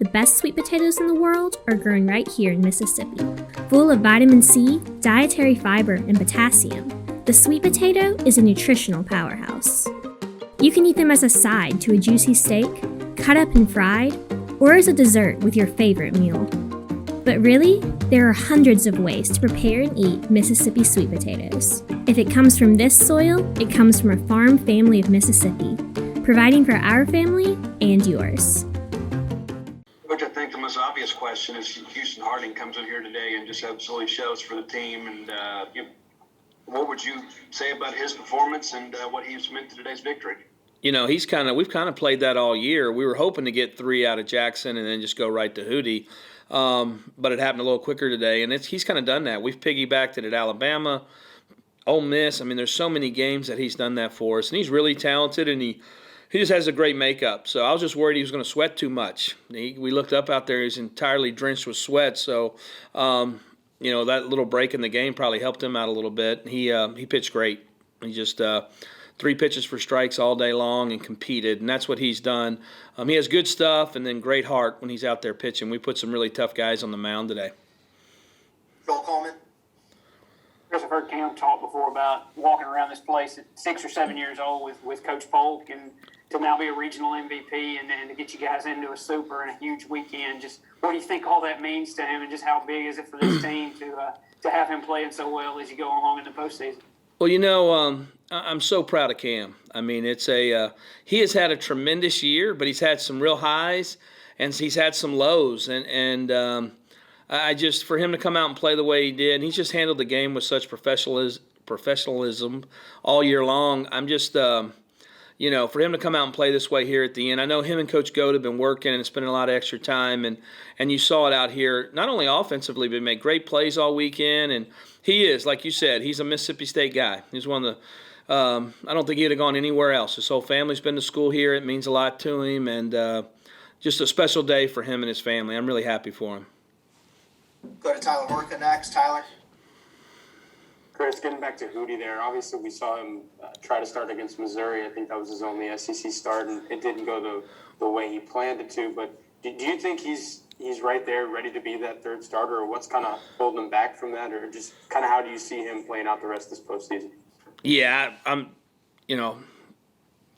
the best sweet potatoes in the world are grown right here in Mississippi. Full of vitamin C, dietary fiber, and potassium, the sweet potato is a nutritional powerhouse. You can eat them as a side to a juicy steak, cut up and fried, or as a dessert with your favorite meal. But really, there are hundreds of ways to prepare and eat Mississippi sweet potatoes. If it comes from this soil, it comes from a farm family of Mississippi, providing for our family and yours. Coach, I think the most obvious question is Houston Harding comes in here today and just absolutely shows for the team. And what would you say about his performance and what he's meant to today's victory? You know, we've kind of played that all year. We were hoping to get 3 out of Jackson and then just go right to Hootie. But it happened a little quicker today, and he's kind of done that. We've piggybacked it at Alabama, Ole Miss. I mean, there's so many games that he's done that for us, and he's really talented, and he just has a great makeup. So I was just worried he was going to sweat too much. We looked up out there; he's entirely drenched with sweat. So, that little break in the game probably helped him out a little bit. He pitched great. He just 3 pitches for strikes all day long and competed, and that's what he's done. He has good stuff and then great heart when he's out there pitching. We put some really tough guys on the mound today. Joel Coleman. Chris, I've heard Cam talk before about walking around this place at 6 or 7 years old with Coach Polk, and to now be a regional MVP and to get you guys into a super and a huge weekend. Just what do you think all that means to him, and just how big is it for this team to have him playing so well as you go along in the postseason? Well, I'm so proud of Cam. I mean, he has had a tremendous year, but he's had some real highs and he's had some lows. And I just, for him to come out and play the way he did, and he's just handled the game with such professionalism all year long. I'm just, for him to come out and play this way here at the end. I know him and Coach Goat have been working and spending a lot of extra time, and you saw it out here, not only offensively, but make great plays all weekend. And he is, like you said, he's a Mississippi State guy. He's one of the I don't think he'd have gone anywhere else. His whole family's been to school here. It means a lot to him, and just a special day for him and his family. I'm really happy for him. Go to Tyler Horka next. Tyler. Chris, getting back to Hootie there, obviously we saw him try to start against Missouri. I think that was his only SEC start, and it didn't go the way he planned it to. But do you think he's right there, ready to be that third starter, or what's kind of holding him back from that, or just kind of how do you see him playing out the rest of this postseason? Yeah,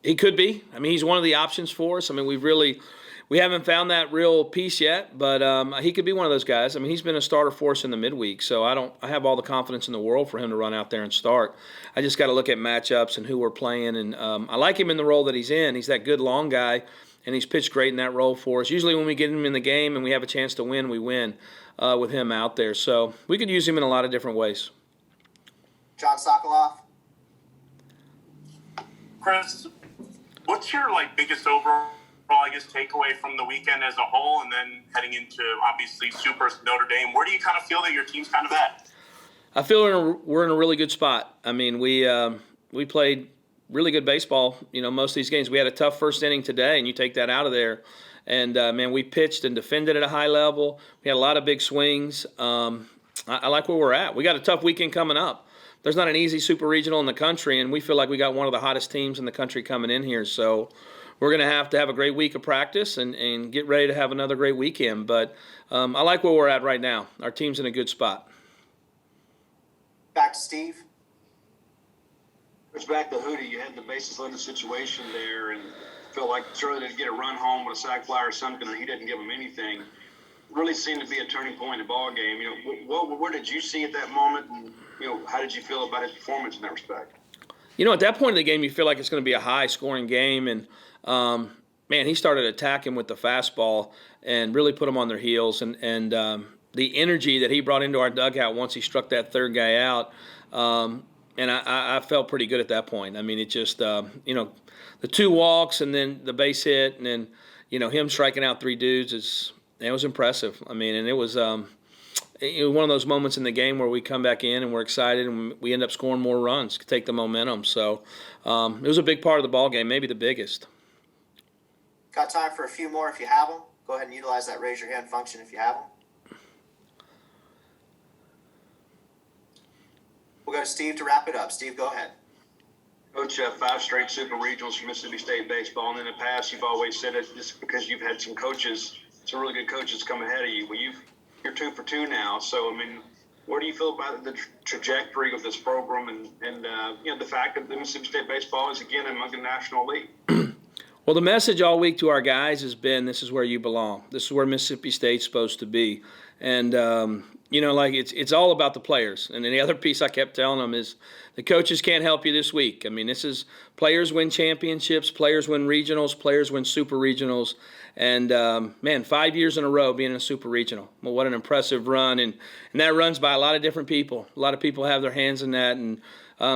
he could be. I mean, he's one of the options for us. I mean, we haven't found that real piece yet, but he could be one of those guys. I mean, he's been a starter for us in the midweek, so I have all the confidence in the world for him to run out there and start. I just got to look at matchups and who we're playing, and I like him in the role that he's in. He's that good long guy, and he's pitched great in that role for us. Usually when we get him in the game and we have a chance to win, we win with him out there. So we could use him in a lot of different ways. John Sokoloff. Chris, what's your biggest overall, takeaway from the weekend as a whole, and then heading into obviously Super Notre Dame? Where do you kind of feel that your team's kind of at? I feel we're in a really good spot. I mean, we played really good baseball. Most of these games. We had a tough first inning today, and you take that out of there, and we pitched and defended at a high level. We had a lot of big swings. I like where we're at. We got a tough weekend coming up. There's not an easy super regional in the country, and we feel like we got one of the hottest teams in the country coming in here. So we're going to have a great week of practice and get ready to have another great weekend. But I like where we're at right now. Our team's in a good spot. Back to Steve. It's back to Hootie. You had the bases loaded situation there, and felt like Shirley didn't get a run home with a sac fly or something, and he didn't give him anything. Really seemed to be a turning point in the ball game. Where did you see at that moment, and how did you feel about his performance in that respect? At that point in the game, you feel like it's going to be a high-scoring game, and he started attacking with the fastball and really put them on their heels, and the energy that he brought into our dugout once he struck that third guy out, and I felt pretty good at that point. I mean, it just the 2 walks and then the base hit, and then him striking out 3 dudes it was impressive. I mean, and it was one of those moments in the game where we come back in and we're excited and we end up scoring more runs to take the momentum. So it was a big part of the ball game, maybe the biggest. Got time for a few more if you have them. Go ahead and utilize that raise your hand function if you have them. We'll go to Steve to wrap it up. Steve, go ahead. Coach, 5 straight super regionals for Mississippi State baseball, and in the past you've always said it just because you've had some coaches some really good coaches come ahead of you. Well, you're 2 for 2 now. So, I mean, what do you feel about the trajectory of this program and the fact that the Mississippi State baseball is again among the National League? Well, the message all week to our guys has been, this is where you belong. This is where Mississippi State's supposed to be. And, it's all about the players. And then the other piece I kept telling them is the coaches can't help you this week. I mean, this is players win championships, players win regionals, players win super regionals. And, 5 years in a row being in a super regional. Well, what an impressive run. And that runs by a lot of different people. A lot of people have their hands in that. And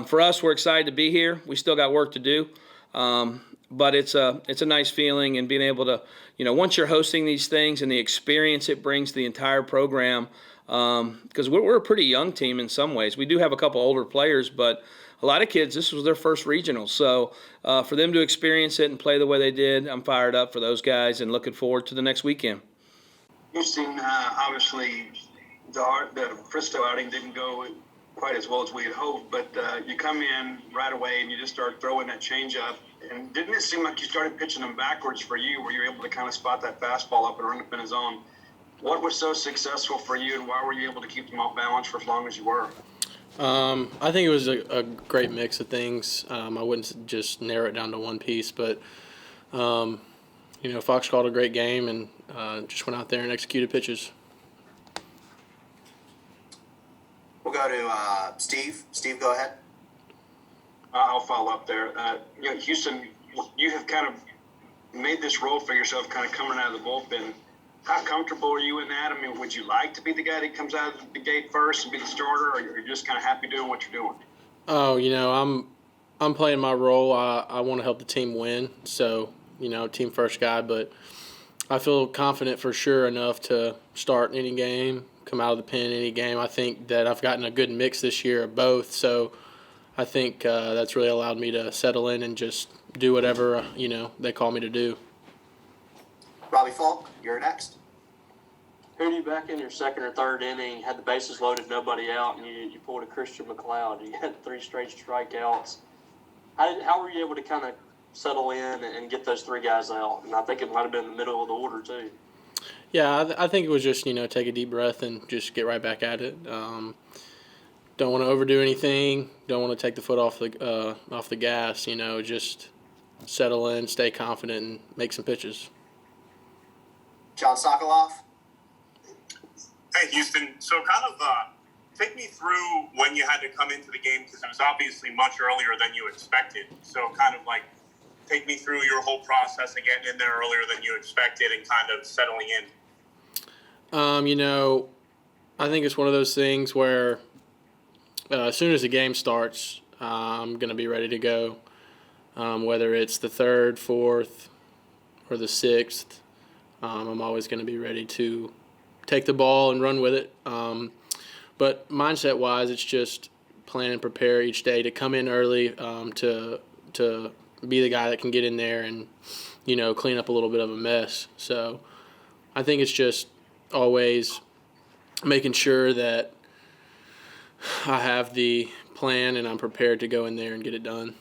for us, we're excited to be here. We still got work to do. But it's a nice feeling, and being able to, once you're hosting these things and the experience it brings to the entire program, because we're a pretty young team in some ways. We do have a couple older players, but a lot of kids, this was their first regional. So for them to experience it and play the way they did, I'm fired up for those guys and looking forward to the next weekend. Houston, obviously, the Bristow outing didn't go quite as well as we had hoped, but you come in right away and you just start throwing that changeup. And didn't it seem like you started pitching them backwards for you, where you were able to kind of spot that fastball up and run up in his zone? What was so successful for you, and why were you able to keep them off balance for as long as you were? I think it was a great mix of things. I wouldn't just narrow it down to one piece, but Fox called a great game and just went out there and executed pitches. We'll go to Steve. Steve, go ahead. I'll follow up there. Houston, you have kind of made this role for yourself, kind of coming out of the bullpen. How comfortable are you in that? I mean, would you like to be the guy that comes out of the gate first and be the starter, or are you just kind of happy doing what you're doing? Oh, I'm playing my role. I want to help the team win, so team first guy. But I feel confident for sure enough to start any game, come out of the pen any game. I think that I've gotten a good mix this year of both, so I think that's really allowed me to settle in and just do whatever they call me to do. Robbie Falk, you're next. Hootie, back in your second or third inning, had the bases loaded, nobody out, and you pulled a Christian McLeod. You had 3 straight strikeouts. How were you able to kind of settle in and get those 3 guys out? And I think it might have been in the middle of the order too. Yeah, I think it was just take a deep breath and just get right back at it. Don't want to overdo anything. Don't want to take the foot off the gas. Just settle in, stay confident, and make some pitches. John Sokoloff. Hey, Houston. So kind of take me through when you had to come into the game, because it was obviously much earlier than you expected. So kind of take me through your whole process of getting in there earlier than you expected and kind of settling in. I think it's one of those things where as soon as the game starts, I'm going to be ready to go. Whether it's the 3rd, 4th, or the 6th, I'm always going to be ready to take the ball and run with it. But mindset-wise, it's just plan and prepare each day to come in early, to be the guy that can get in there and, clean up a little bit of a mess. So I think it's just always making sure that I have the plan and I'm prepared to go in there and get it done.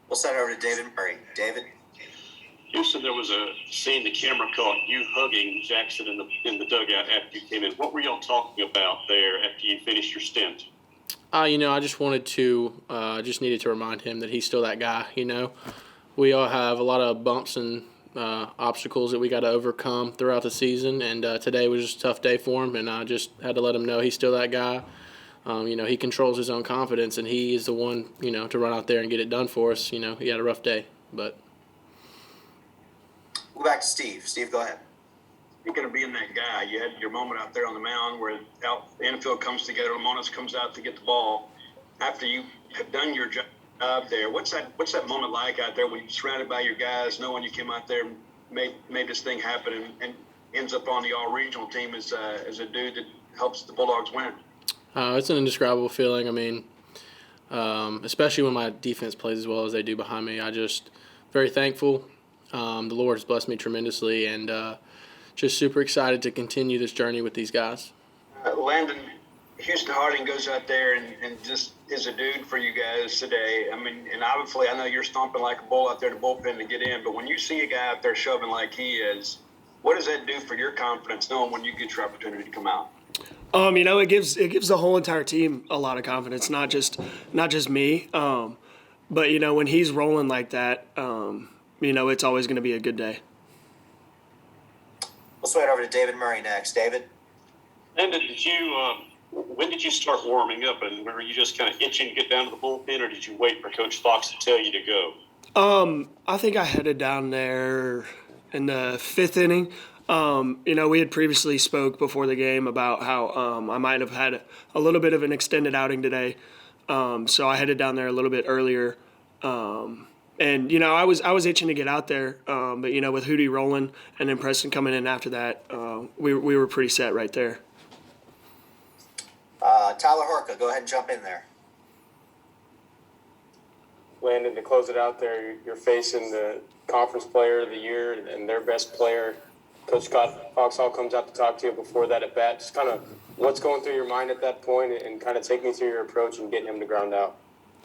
We'll send it over to David Murray. David? Houston, there was a scene the camera caught you hugging Jackson in the dugout after you came in. What were y'all talking about there after you finished your stint? I just wanted to, just needed to remind him that he's still that guy. We all have a lot of bumps and obstacles that we got to overcome throughout the season, and today was just a tough day for him, and I just had to let him know he's still that guy. He controls his own confidence, and he is the one, to run out there and get it done for us. He had a rough day, but. Go back to Steve. Steve, go ahead. You're going to be in that guy. You had your moment out there on the mound where the infield comes together, Lemonis comes out to get the ball. After you have done your job there, what's that moment like out there when you're surrounded by your guys, knowing you came out there and made this thing happen and ends up on the all-regional team as a dude that helps the Bulldogs win? It's an indescribable feeling. I mean, especially when my defense plays as well as they do behind me. I just very thankful. The Lord has blessed me tremendously, and just super excited to continue this journey with these guys. Landon, Houston Harding goes out there and just is a dude for you guys today. I mean, and obviously I know you're stomping like a bull out there to bullpen to get in, but when you see a guy out there shoving like he is, What does that do for your confidence knowing when you get your opportunity to come out? It gives the whole entire team a lot of confidence, not just me. But when he's rolling like that, it's always going to be a good day. We'll swing it over to David Murray next. David? Landon, when did you start warming up? And were you just kind of itching to get down to the bullpen, or did you wait for Coach Fox to tell you to go? I think I headed down there in the 5th inning. We had previously spoke before the game about how I might have had a little bit of an extended outing today. So I headed down there a little bit earlier. I was itching to get out there. But, with Hootie rolling and then Preston coming in after that, we were pretty set right there. Tyler Horka, go ahead and jump in there. Landon, to close it out there, you're facing the Conference Player of the Year and their best player. Coach Scott Foxhall comes out to talk to you before that at bat. Just kind of what's going through your mind at that point, and kind of take me through your approach and getting him to ground out.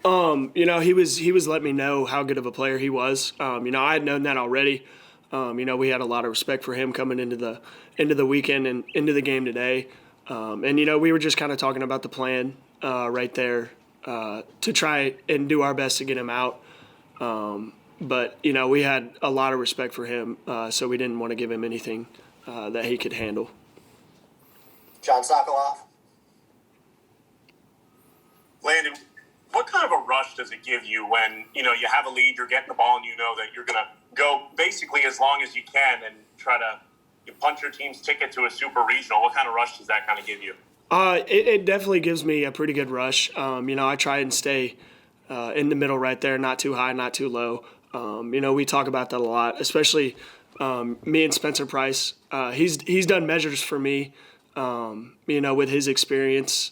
He was letting me know how good of a player he was. I had known that already. We had a lot of respect for him coming into the weekend and into the game today. We were just kind of talking about the plan right there to try and do our best to get him out. But we had a lot of respect for him, so we didn't want to give him anything that he could handle. John Sokoloff? Landon, what kind of a rush does it give you when, you have a lead, you're getting the ball, and you know that you're going to go basically as long as you can and try to punch your team's ticket to a super regional? What kind of rush does that kind of give you? It definitely gives me a pretty good rush. I try and stay in the middle right there, not too high, not too low. We talk about that a lot, especially me and Spencer Price. He's done measures for me, with his experience.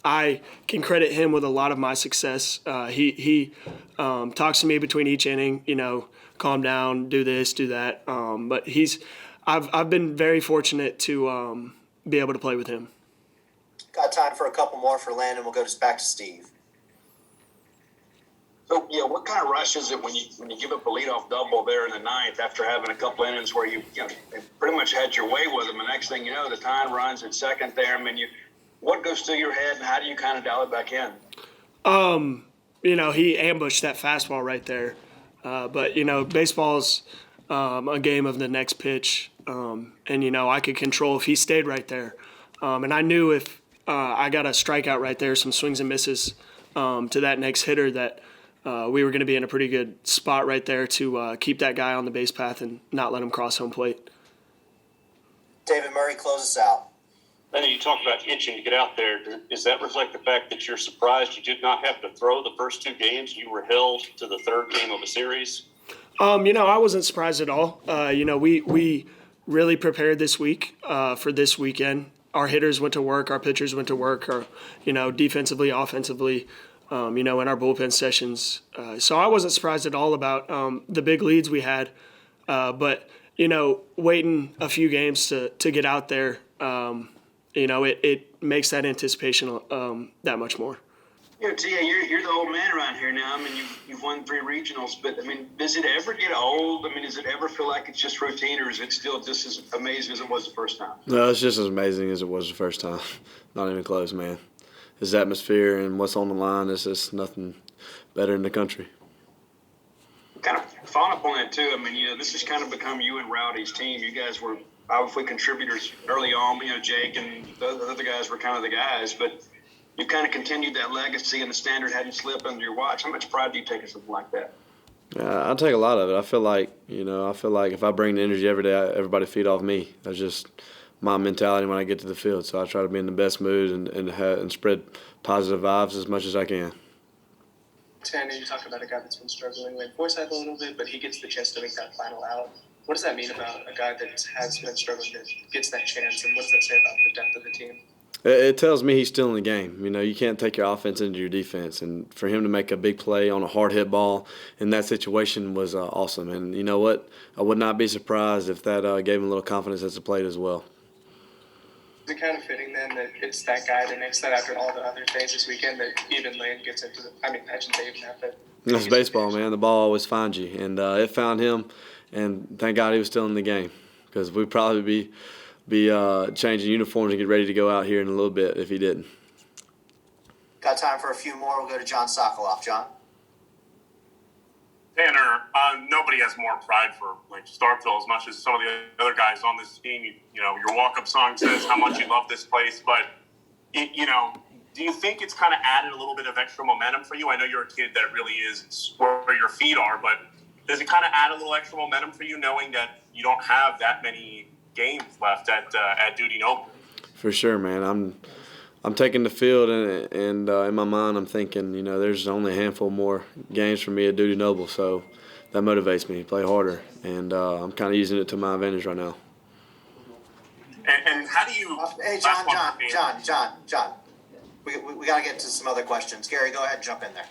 I can credit him with a lot of my success. He talks to me between each inning, calm down, do this, do that. But I've been very fortunate to be able to play with him. Got time for a couple more for Landon. We'll go back to Steve. So, what kind of rush is it when you give up a leadoff double there in the 9th after having a couple innings where you pretty much had your way with them? The next thing you know, the time runs at second there. What goes through your head, and how do you kind of dial it back in? He ambushed that fastball right there. But baseball's a game of the next pitch. I could control if he stayed right there. And I knew if I got a strikeout right there, some swings and misses to that next hitter, that we were going to be in a pretty good spot right there to keep that guy on the base path and not let him cross home plate. David Murray, close us out. Then you talk about itching to get out there. Does that reflect the fact that you're surprised you did not have to throw the first 2 games? You were held to the 3rd game of a series? I wasn't surprised at all. We really prepared this week for this weekend. Our hitters went to work. Our pitchers went to work. Defensively, offensively, in our bullpen sessions. So I wasn't surprised at all about the big leads we had. But waiting a few games to get out there, it makes that anticipation that much more. Tia, you're the old man around here now. You've won 3 regionals, but does it ever get old? Does it ever feel like it's just routine, or is it still just as amazing as it was the first time? No, it's just as amazing as it was the first time. Not even close, man. His atmosphere and what's on the line is just nothing better in the country. Kind of following up on that too. This has kind of become you and Rowdy's team. You guys were obviously contributors early on. Jake and the other guys were kind of the guys, but you kind of continued that legacy, and the standard hadn't slipped under your watch. How much pride do you take in something like that? I take a lot of it. I feel like if I bring the energy every day, everybody feed off me. That's just my mentality when I get to the field. So I try to be in the best mood and spread positive vibes as much as I can. Tanner, you talk about a guy that's been struggling with Forsyth a little bit, but he gets the chance to make that final out. What does that mean about a guy that has been struggling that gets that chance, and what does that say about the depth of the team? It tells me he's still in the game. You can't take your offense into your defense. And for him to make a big play on a hard hit ball in that situation was awesome. And you know what? I would not be surprised if that gave him a little confidence at the plate as well. Is it kind of fitting then that it's that guy that makes that after all the other things this weekend that even Lane gets into I shouldn't say even that, but That's baseball, man. The ball always finds you. And it found him. And thank God he was still in the game. because we'd probably be changing uniforms and get ready to go out here in a little bit if he didn't. Got time for a few more. We'll go to John Sokoloff. John? Tanner, nobody has more pride for like Starkville as much as some of the other guys on this team. You know, your walk-up song says how much you love this place, but you know, do you think it's kind of added a little bit of extra momentum for you? I know you're a kid that really is where your feet are, but does it kind of add a little extra momentum for you knowing that you don't have that many games left at Dudy Noble? For sure, man. I'm taking the field, and in my mind, I'm thinking, you know, there's only a handful more games for me at Dudy Noble, so that motivates me to play harder, and I'm kind of using it to my advantage right now. And how do you? Hey, John. We got to get to some other questions. Gary, go ahead and jump in there.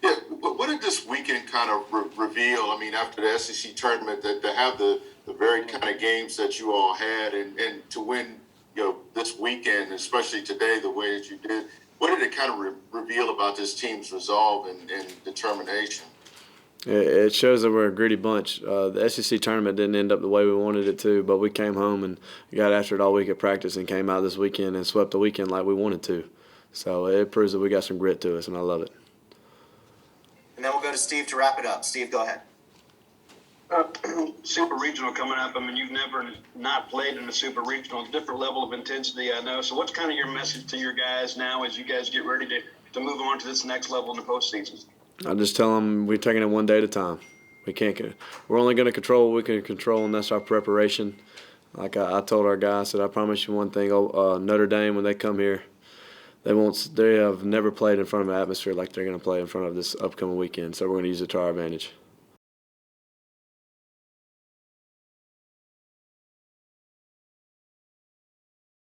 Yeah, what did this weekend kind of reveal? I mean, after the SEC tournament, that to have the very kind of games that you all had, and to win, you know, this weekend, especially today, the way that you did, what did it kind of reveal about this team's resolve and determination? It shows that we're a gritty bunch. The SEC tournament didn't end up the way we wanted it to, but we came home and got after it all week at practice and came out this weekend and swept the weekend like we wanted to. So it proves that we got some grit to us, and I love it. And then we'll go to Steve to wrap it up. Steve, go ahead. Super regional coming up. I mean, you've never not played in a super regional. It's a different level of intensity, I know. So what's kind of your message to your guys now as you guys get ready to move on to this next level in the postseason? I just tell them we're taking it one day at a time. We're only going to control what we can control, and that's our preparation. Like I told our guys, I said, I promise you one thing. Notre Dame, when they come here, they have never played in front of an atmosphere like they're going to play in front of this upcoming weekend. So we're going to use it to our advantage.